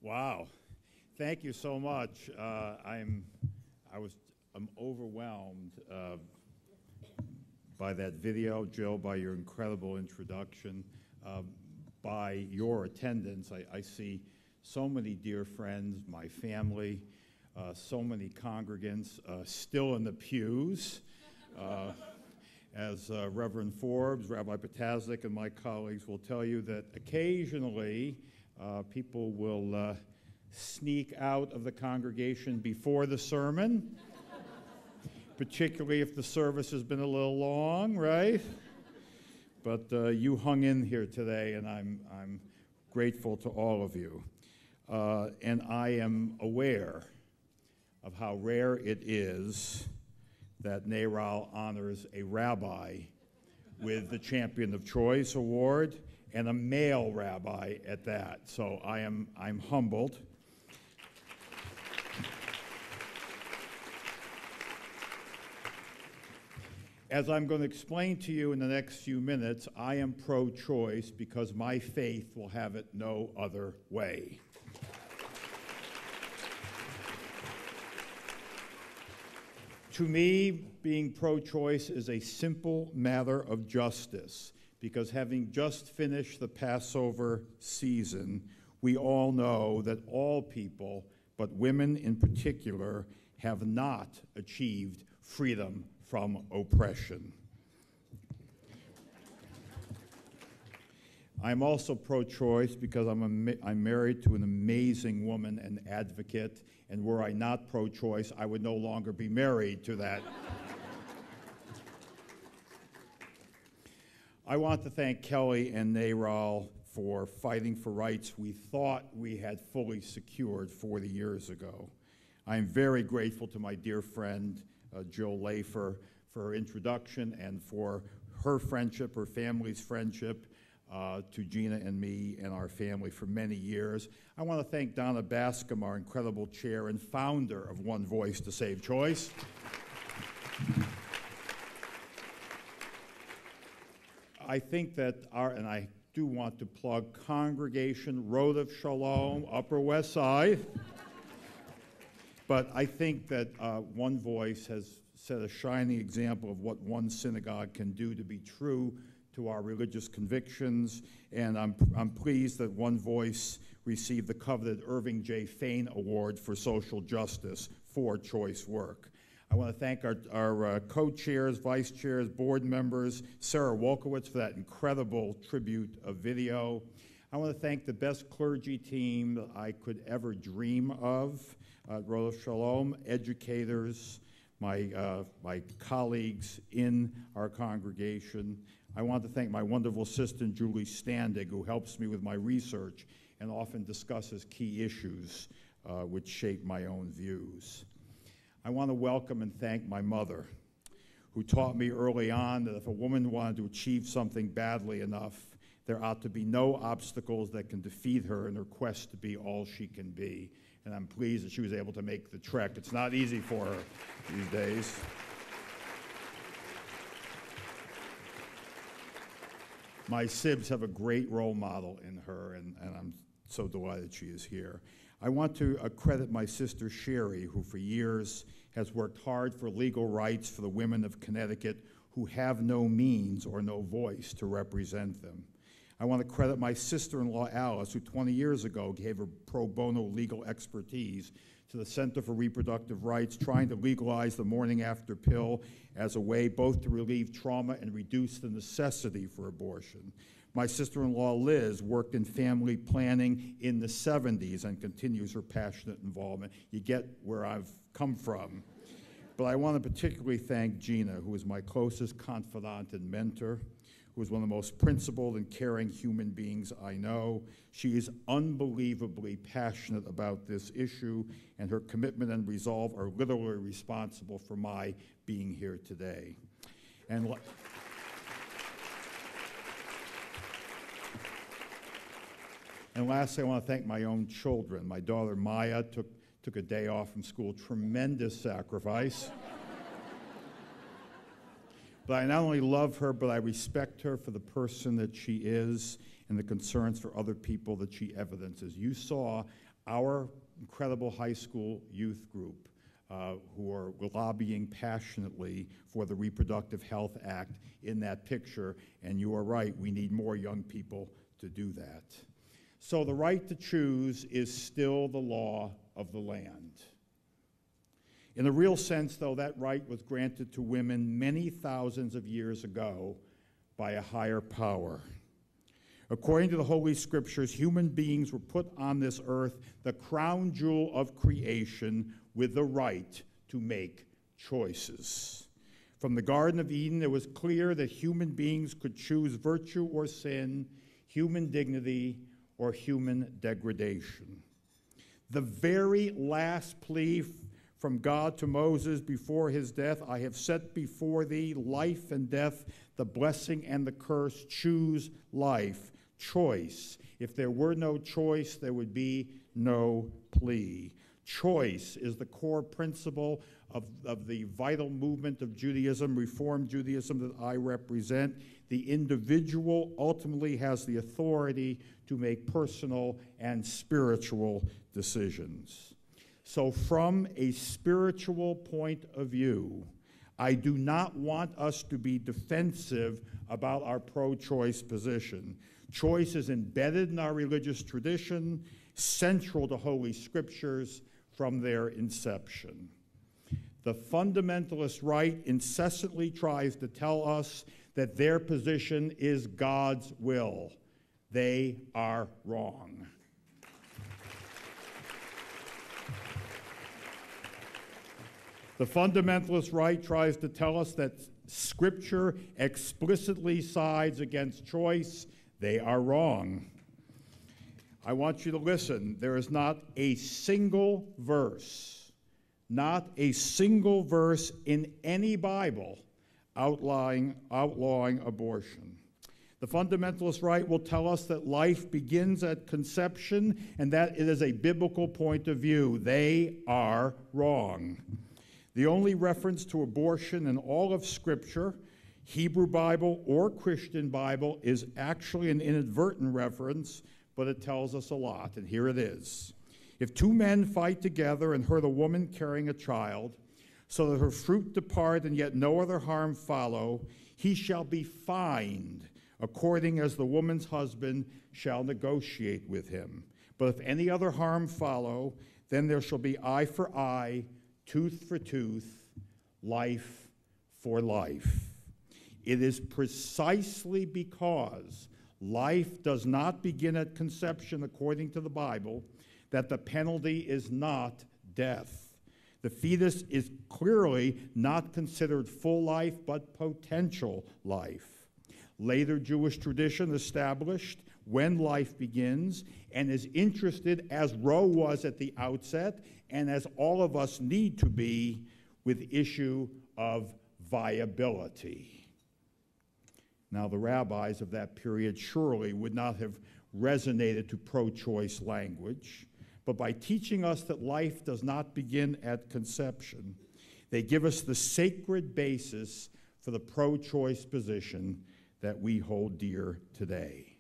Wow. Thank you so much. I'm overwhelmed by that video, Jill, by your incredible introduction, by your attendance. I see so many dear friends, my family, so many congregants still in the pews. As Reverend Forbes, Rabbi Potasnik, and my colleagues will tell you that occasionally people will sneak out of the congregation before the sermon, particularly if the service has been a little long, right? But you hung in here today, and I'm grateful to all of you. And I am aware of how rare it is that NARAL honors a rabbi with the Champion of Choice Award, and a male rabbi at that. So I'm humbled. As I'm going to explain to you in the next few minutes, I am pro-choice because my faith will have it no other way. To me, being pro-choice is a simple matter of justice, because having just finished the Passover season, we all know that all people, but women in particular, have not achieved freedom from oppression. I'm also pro-choice because I'm married to an amazing woman and advocate, and were I not pro-choice, I would no longer be married to that. I want to thank Kelly and NARAL for fighting for rights we thought we had fully secured 40 years ago. I am very grateful to my dear friend, Jill Lafer, for her introduction and for her friendship, her family's friendship, to Gina and me and our family for many years. I want to thank Donna Bascom, our incredible chair and founder of One Voice to Save Choice. I think that and I do want to plug Congregation Road of Shalom, Upper West Side. But I think that One Voice has set a shining example of what one synagogue can do to be true to our religious convictions, and I'm pleased that One Voice received the coveted Irving J. Fain Award for Social Justice for choice work. I want to thank our co-chairs, vice chairs, board members, Sarah Wolkowitz for that incredible tribute of video. I want to thank the best clergy team that I could ever dream of at Road of Shalom, educators, my colleagues in our congregation. I want to thank my wonderful assistant, Julie Standig, who helps me with my research and often discusses key issues which shape my own views. I want to welcome and thank my mother, who taught me early on that if a woman wanted to achieve something badly enough, there ought to be no obstacles that can defeat her in her quest to be all she can be. And I'm pleased that she was able to make the trek. It's not easy for her these days. My Sibs have a great role model in her, and I'm so delighted she is here. I want to credit my sister Sherry, who for years has worked hard for legal rights for the women of Connecticut who have no means or no voice to represent them. I want to credit my sister-in-law Alice, who 20 years ago gave her pro bono legal expertise to the Center for Reproductive Rights, trying to legalize the morning after pill as a way both to relieve trauma and reduce the necessity for abortion. My sister-in-law Liz worked in family planning in the 70s and continues her passionate involvement. You get where I've come from. But I want to particularly thank Gina, who is my closest confidant and mentor, who is one of the most principled and caring human beings I know. She is unbelievably passionate about this issue, and her commitment and resolve are literally responsible for my being here today. And lastly, I want to thank my own children. My daughter Maya took a day off from school, tremendous sacrifice. But I not only love her, but I respect her for the person that she is and the concerns for other people that she evidences. You saw our incredible high school youth group who are lobbying passionately for the Reproductive Health Act in that picture, and you are right, we need more young people to do that. So the right to choose is still the law of the land. In a real sense, though, that right was granted to women many thousands of years ago by a higher power. According to the Holy Scriptures, human beings were put on this earth, the crown jewel of creation, with the right to make choices. From the Garden of Eden, it was clear that human beings could choose virtue or sin, human dignity or human degradation. The very last plea from God to Moses before his death, I have set before thee life and death, the blessing and the curse. Choose life. Choice. If there were no choice, there would be no plea. Choice is the core principle of the vital movement of Judaism, Reform Judaism, that I represent. The individual ultimately has the authority to make personal and spiritual decisions. So from a spiritual point of view, I do not want us to be defensive about our pro-choice position. Choice is embedded in our religious tradition, central to Holy Scriptures from their inception. The fundamentalist right incessantly tries to tell us that their position is God's will. They are wrong. The fundamentalist right tries to tell us that Scripture explicitly sides against choice. They are wrong. I want you to listen. There is not a single verse in any Bible outlawing abortion. The fundamentalist right will tell us that life begins at conception and that it is a biblical point of view. They are wrong. The only reference to abortion in all of Scripture, Hebrew Bible or Christian Bible, is actually an inadvertent reference, but it tells us a lot, and here it is. If two men fight together and hurt a woman carrying a child, so that her fruit depart and yet no other harm follow, he shall be fined, according as the woman's husband shall negotiate with him. But if any other harm follow, then there shall be eye for eye, tooth for tooth, life for life. It is precisely because life does not begin at conception according to the Bible that the penalty is not death. The fetus is clearly not considered full life, but potential life. Later Jewish tradition established when life begins and is interested, as Roe was at the outset, and as all of us need to be, with the issue of viability. Now, the rabbis of that period surely would not have resonated to pro-choice language, but by teaching us that life does not begin at conception, they give us the sacred basis for the pro-choice position that we hold dear today.